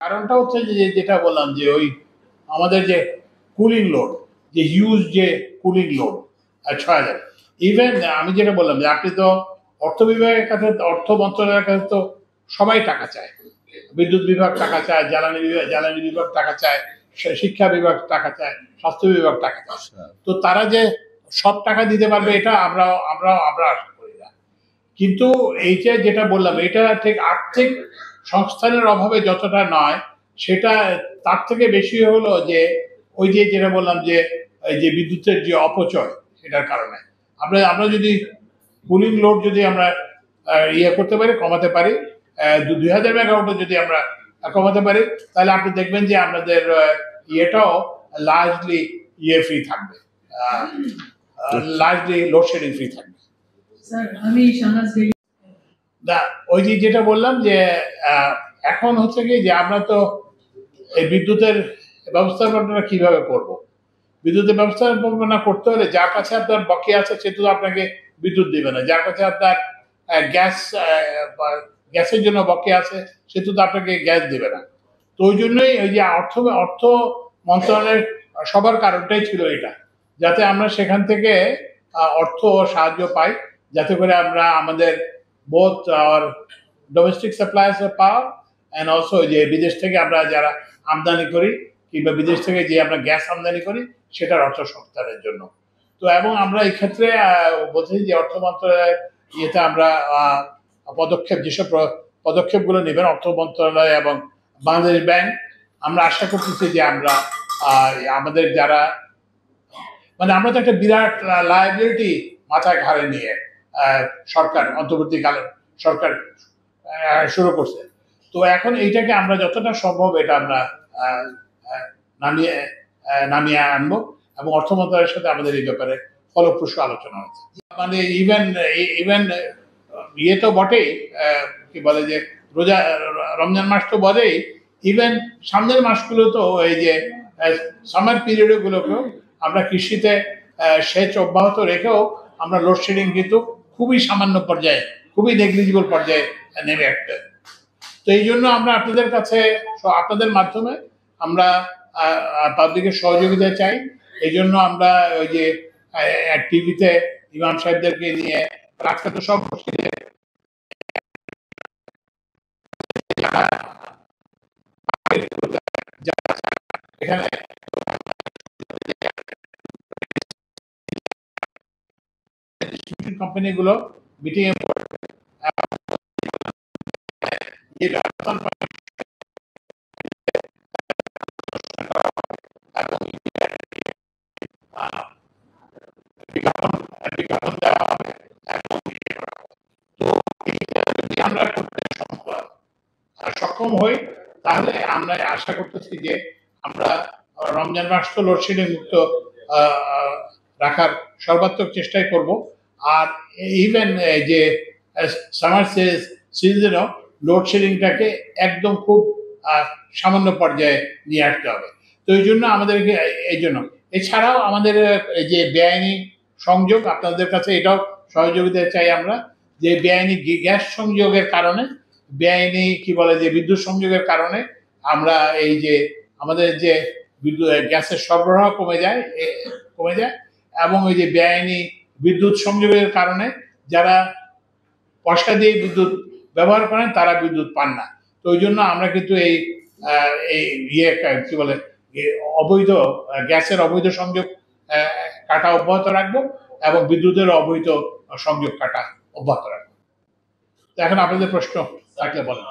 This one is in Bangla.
কারণটা হচ্ছে যে যেটা বললাম যে ওই আমাদের যে কুলিং লোড, যে হিউজ যে কুলিং লোড ৬,০০০। ইভেন আমি যেটা বললাম যে আপনি তো অর্থ বিভাগের কাছে, অর্থ মন্ত্রণালয়ের কাছে তো সবাই টাকা চায়। বিদ্যুৎ বিভাগ টাকা চায়, জ্বালানি বিভাগ টাকা চায়, শিক্ষা বিভাগ টাকা চায়, স্বাস্থ্য বিভাগ টাকা চায়। তো তারা যে সব টাকা দিতে পারবে এটা আমরা আশা করি না। কিন্তু এইটা যেটা বললাম এটা ঠিক আর্থিক সংস্থানের অভাবে যতটা নয়, সেটা তার থেকে বেশি হলো যে ওই যে যেটা বললাম যে এই যে বিদ্যুতের যে অপচয়, সেটার কারণে আমরা যদি কুলিং লোড যদি আমরা ইয়ে করতে পারি, কমাতে পারি, ২,০০০ মেগাওয়াটও যদি আমরা কমাতে পারি, তাহলে আপনি দেখবেন যে আমাদের ইয়েটাও লার্জলি ইয়ে ফ্রি থাকবে, লার্জলি লোডশেডিং ফ্রি থাকবে। ওই যে যেটা বললাম যে এখন হচ্ছে কি যে আমরা তো এই বিদ্যুতের ব্যবস্থাপনা কিভাবে করব। বিদ্যুতের ব্যবস্থাপনা করতে হলে যার কাছে আপনার বকেয়া আছে সে তো আপনাকে বিদ্যুৎ দিবে না, যার কাছে আপনার গ্যাসের জন্য বকেয়া আছে সে তো আপনাকে গ্যাস দিবে না। তো ওই জন্যই ওই যে অর্থ মন্ত্রণালয়ের সবার কারণটাই ছিল এটা, যাতে আমরা সেখান থেকে অর্থ সাহায্য পাই, যাতে করে আমরা আমাদের both our domestic supplies of power and also যে বিদেশ থেকে আমরা যারা আমদানি করি কিংবা বিদেশ থেকে যে আমরা গ্যাস আমদানি করি সেটার অর্থ সংস্থানের জন্য। তো এবং আমরা এই ক্ষেত্রে বলছি যে অর্থ মন্ত্রণালয়ের ইয়েতে আমরা পদক্ষেপ, যেসব পদক্ষেপগুলো নেবেন অর্থ মন্ত্রণালয় এবং বাংলাদেশ ব্যাংক, আমরা আশা করতেছি যে আমরা আমাদের যারা মানে আমরা তো একটা বিরাট লায়াবিলিটি মাথায় ঘাড়ে নিয়ে সরকার, অন্তর্বর্তীকালীন সরকার শুরু করছে। তো এখন এইটাকে আমরা যতটা সম্ভব এটা আমরা নামিয়ে আনবো এবং অর্থ মন্ত্রণালয়ের সাথে আমাদের এই ব্যাপারে ফলপ্রসূ আলোচনা হচ্ছে। মানে ইভেন ইয়ে তো বটেই, কি বলে যে রমজান মাস তো বটেই, ইভেন সামনের মাসগুলো তো এই যে সামার পিরিয়ড গুলোকেও আমরা কৃষিতে সেচ অব্যাহত রেখেও আমরা লোডশেডিং কিন্তু খুবই সামান্য পর্যায়ে, খুবই নেগলিজিবল পর্যায়ে নেমে আসতে। তো এই জন্য আমরা আপনাদের কাছে, আপনাদের মাধ্যমে আমরা পাবলিকের সহযোগিতা চাই। এই জন্য আমরা ওই যে টিভিতে ইমাম সাহেবদেরকে নিয়ে আজকে তো সব এখানে কোম্পানিগুলো মিটিং এ আমরা সক্ষম হই, তাহলে আমরা আশা করতেছি যে আমরা রমজান মাস তো লোডশেডিং মুক্ত রাখার সর্বাত্মক চেষ্টাই করব। আর ইভেন যে সামার সিজনেও লোডশেডিংটাকে একদম খুব সামান্য পর্যায়ে নিয়ে আসতে হবে। তো এই জন্য আমাদেরকে এই জন্য এছাড়াও আমাদের যে বেআইনি সংযোগ, আপনাদের কাছে এটাও সহযোগিতা চাই আমরা, যে বেআইনি গ্যাস সংযোগের কারণে, বেআইনি কি বলে যে বিদ্যুৎ সংযোগের কারণে আমরা এই যে আমাদের যে বিদ্যুৎ গ্যাসের সরবরাহ কমে যায় এবং ওই যে বেআইনি বিদ্যুৎ সংযোগের কারণে যারা পয়সা দিয়ে বিদ্যুৎ ব্যবহার করেন তারা বিদ্যুৎ পান না। তো ওই জন্য আমরা কিন্তু এই ইয়ে কি বলে অবৈধ গ্যাসের অবৈধ সংযোগ কাটা অব্যাহত রাখবো এবং বিদ্যুতের অবৈধ সংযোগ কাটা অব্যাহত রাখবো। এখন আপনাদের প্রশ্ন থাকলে বলেন।